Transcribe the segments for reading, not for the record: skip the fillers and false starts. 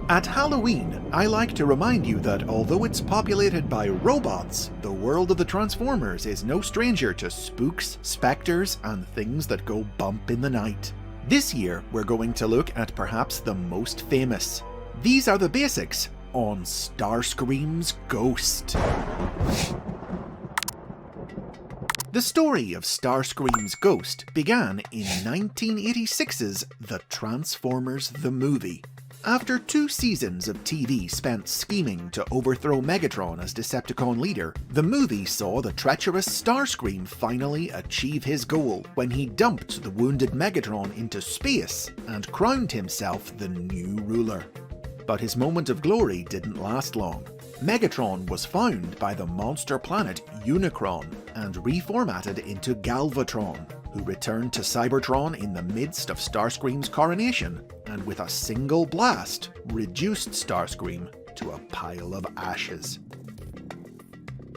At Halloween, I like to remind you that although it's populated by robots, the world of the Transformers is no stranger to spooks, spectres, and things that go bump in the night. This year, we're going to look at perhaps the most famous. These are the basics on STARSCREAM's Ghost. The story of STARSCREAM's Ghost began in 1986's The Transformers the Movie. After 2 seasons of TV spent scheming to overthrow Megatron as Decepticon leader, the movie saw the treacherous Starscream finally achieve his goal when he dumped the wounded Megatron into space and crowned himself the new ruler. But his moment of glory didn't last long. Megatron was found by the monster planet Unicron and reformatted into Galvatron, who returned to Cybertron in the midst of Starscream's coronation, and with a single blast, reduced Starscream to a pile of ashes.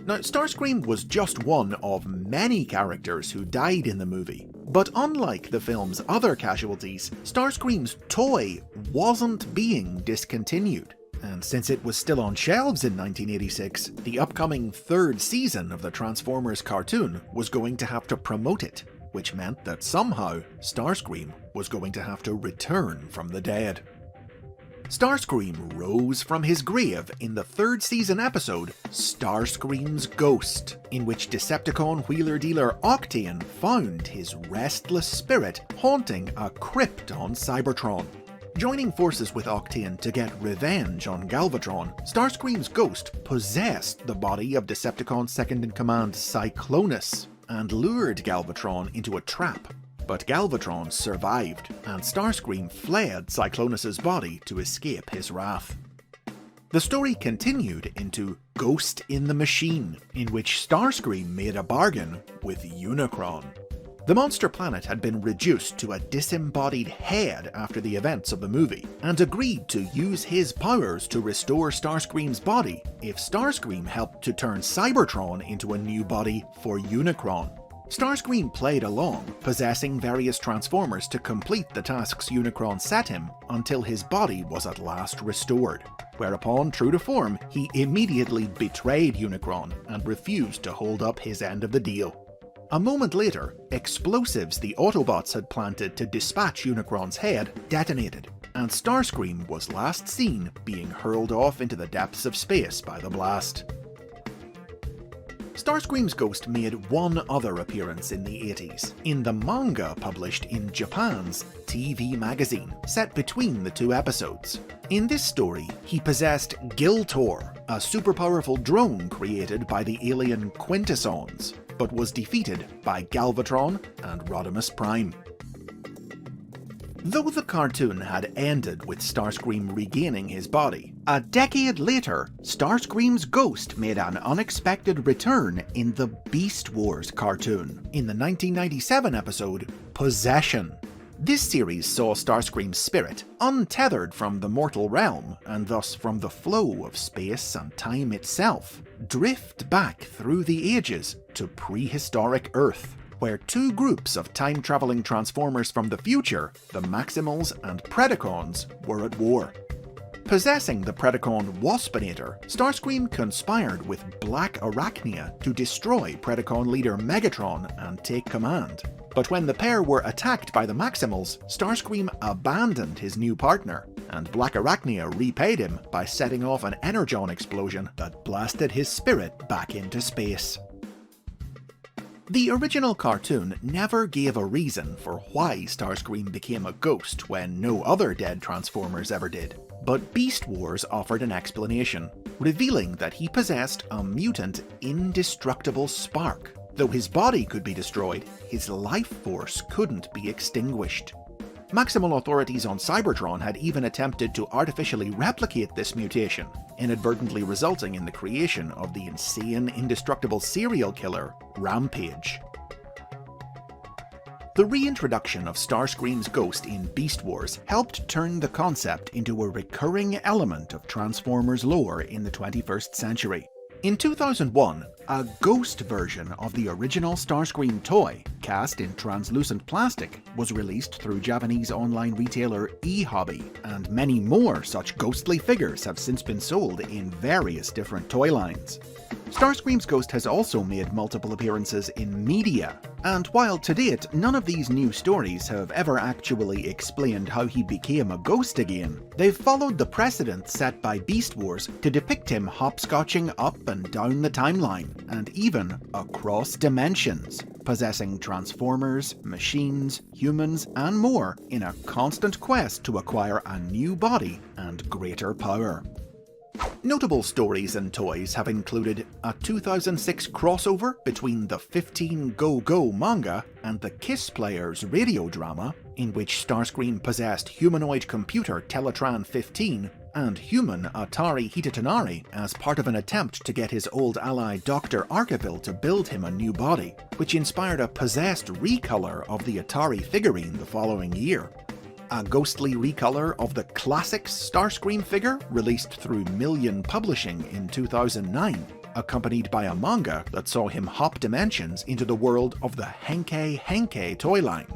Now, Starscream was just one of many characters who died in the movie, but unlike the film's other casualties, Starscream's toy wasn't being discontinued. And since it was still on shelves in 1986, the upcoming 3rd season of the Transformers cartoon was going to have to promote it, which meant that somehow Starscream was going to have to return from the dead. Starscream rose from his grave in the 3rd season episode STARSCREAM's Ghost, in which Decepticon wheeler-dealer Octane found his restless spirit haunting a crypt on Cybertron. Joining forces with Octane to get revenge on Galvatron, Starscream's Ghost possessed the body of Decepticon's second-in-command Cyclonus and lured Galvatron into a trap. But Galvatron survived, and Starscream fled Cyclonus's body to escape his wrath. The story continued into Ghost in the Machine, in which Starscream made a bargain with Unicron. The monster planet had been reduced to a disembodied head after the events of the movie, and agreed to use his powers to restore Starscream's body if Starscream helped to turn Cybertron into a new body for Unicron. Starscream played along, possessing various Transformers to complete the tasks Unicron set him until his body was at last restored, whereupon, true to form, he immediately betrayed Unicron and refused to hold up his end of the deal. A moment later, explosives the Autobots had planted to dispatch Unicron's head detonated, and Starscream was last seen being hurled off into the depths of space by the blast. Starscream's Ghost made one other appearance in the 80s, in the manga published in Japan's TV magazine, set between the 2 episodes. In this story, he possessed Giltor, a super-powerful drone created by the alien Quintessons, but was defeated by Galvatron and Rodimus Prime. Though the cartoon had ended with Starscream regaining his body, a decade later, Starscream's Ghost made an unexpected return in the Beast Wars cartoon, in the 1997 episode Possession. This series saw Starscream's spirit, untethered from the mortal realm, and thus from the flow of space and time itself, drift back through the ages to prehistoric Earth, where 2 groups of time-traveling Transformers from the future, the Maximals and Predacons, were at war. Possessing the Predacon Waspinator, Starscream conspired with Black Arachnia to destroy Predacon leader Megatron and take command. But when the pair were attacked by the Maximals, Starscream abandoned his new partner, and Black Arachnia repaid him by setting off an energon explosion that blasted his spirit back into space. The original cartoon never gave a reason for why Starscream became a ghost when no other dead Transformers ever did, but Beast Wars offered an explanation, revealing that he possessed a mutant indestructible spark. Though his body could be destroyed, his life force couldn't be extinguished. Maximal authorities on Cybertron had even attempted to artificially replicate this mutation, inadvertently resulting in the creation of the insane, indestructible serial killer, Rampage. The reintroduction of Starscream's Ghost in Beast Wars helped turn the concept into a recurring element of Transformers lore in the 21st century. In 2001, a ghost version of the original Starscream toy, cast in translucent plastic, was released through Japanese online retailer eHobby, and many more such ghostly figures have since been sold in various different toy lines. Starscream's ghost has also made multiple appearances in media, and while to date none of these new stories have ever actually explained how he became a ghost again, they've followed the precedent set by Beast Wars to depict him hopscotching up and down the timeline, and even across dimensions, possessing Transformers, machines, humans, and more in a constant quest to acquire a new body and greater power. Notable stories and toys have included a 2006 crossover between the 15 Go Go manga and the Kiss Players radio drama, in which Starscream possessed humanoid computer Teletran 15 and human Atari Hitatanari as part of an attempt to get his old ally Dr. Arkeville to build him a new body, which inspired a possessed recolor of the Atari figurine the following year. A ghostly recolor of the classic Starscream figure released through Million Publishing in 2009, accompanied by a manga that saw him hop dimensions into the world of the Henkei Henkei toy line,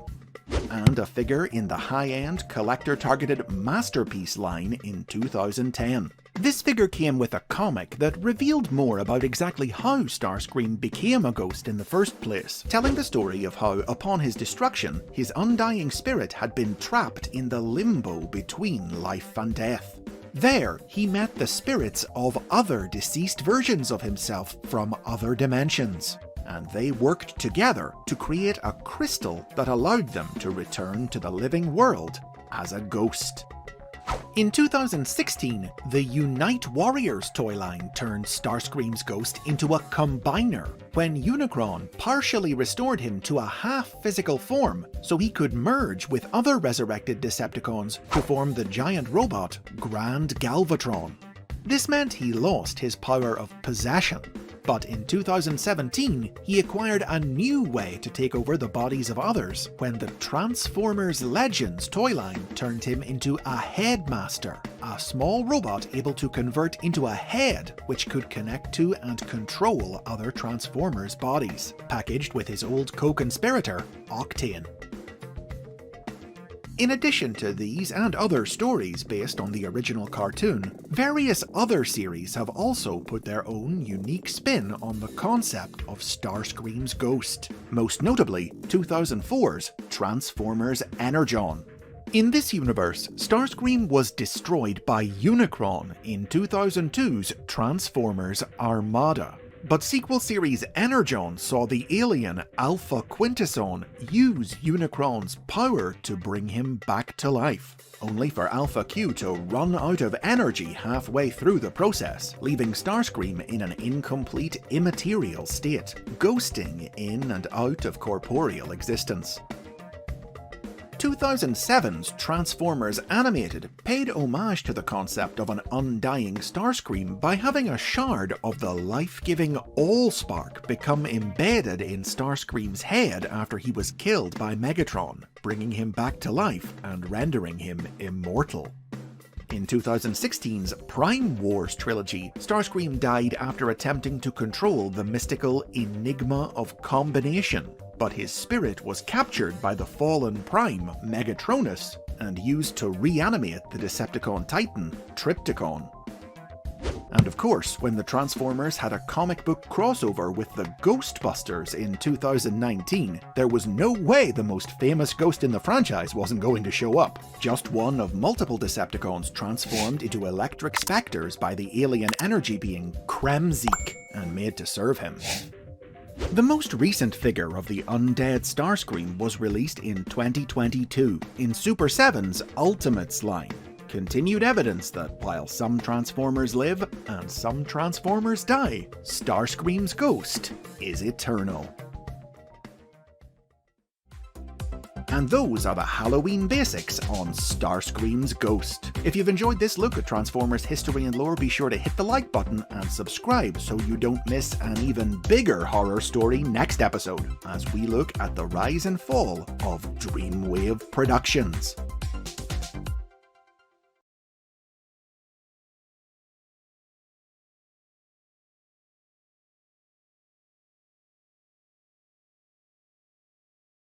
and a figure in the high-end collector-targeted Masterpiece line in 2010. This figure came with a comic that revealed more about exactly how Starscream became a ghost in the first place, telling the story of how, upon his destruction, his undying spirit had been trapped in the limbo between life and death. There, he met the spirits of other deceased versions of himself from other dimensions, and they worked together to create a crystal that allowed them to return to the living world as a ghost. In 2016, the Unite Warriors toy line turned Starscream's ghost into a combiner when Unicron partially restored him to a half-physical form so he could merge with other resurrected Decepticons to form the giant robot Grand Galvatron. This meant he lost his power of possession, but in 2017 he acquired a new way to take over the bodies of others when the Transformers Legends toy line turned him into a Headmaster, a small robot able to convert into a head which could connect to and control other Transformers bodies, packaged with his old co-conspirator, Octane. In addition to these and other stories based on the original cartoon, various other series have also put their own unique spin on the concept of Starscream's ghost, most notably 2004's Transformers Energon. In this universe, Starscream was destroyed by Unicron in 2002's Transformers Armada. But sequel series Energon saw the alien Alpha Quintesson use Unicron's power to bring him back to life, only for Alpha Q to run out of energy halfway through the process, leaving Starscream in an incomplete, immaterial state, ghosting in and out of corporeal existence. 2007's Transformers Animated paid homage to the concept of an undying Starscream by having a shard of the life-giving Allspark become embedded in Starscream's head after he was killed by Megatron, bringing him back to life and rendering him immortal. In 2016's Prime Wars trilogy, Starscream died after attempting to control the mystical Enigma of Combination, but his spirit was captured by the fallen Prime, Megatronus, and used to reanimate the Decepticon Titan, Trypticon. And of course, when the Transformers had a comic book crossover with the Ghostbusters in 2019, there was no way the most famous ghost in the franchise wasn't going to show up. Just one of multiple Decepticons transformed into electric specters by the alien energy being Kremzeek and made to serve him. The most recent figure of the undead Starscream was released in 2022 in Super 7's Ultimates line. Continued evidence that while some Transformers live and some Transformers die, Starscream's ghost is eternal. And those are the Halloween basics on Starscream's ghost. If you've enjoyed this look at Transformers history and lore, be sure to hit the like button and subscribe so you don't miss an even bigger horror story next episode, as we look at the rise and fall of Dreamwave Productions.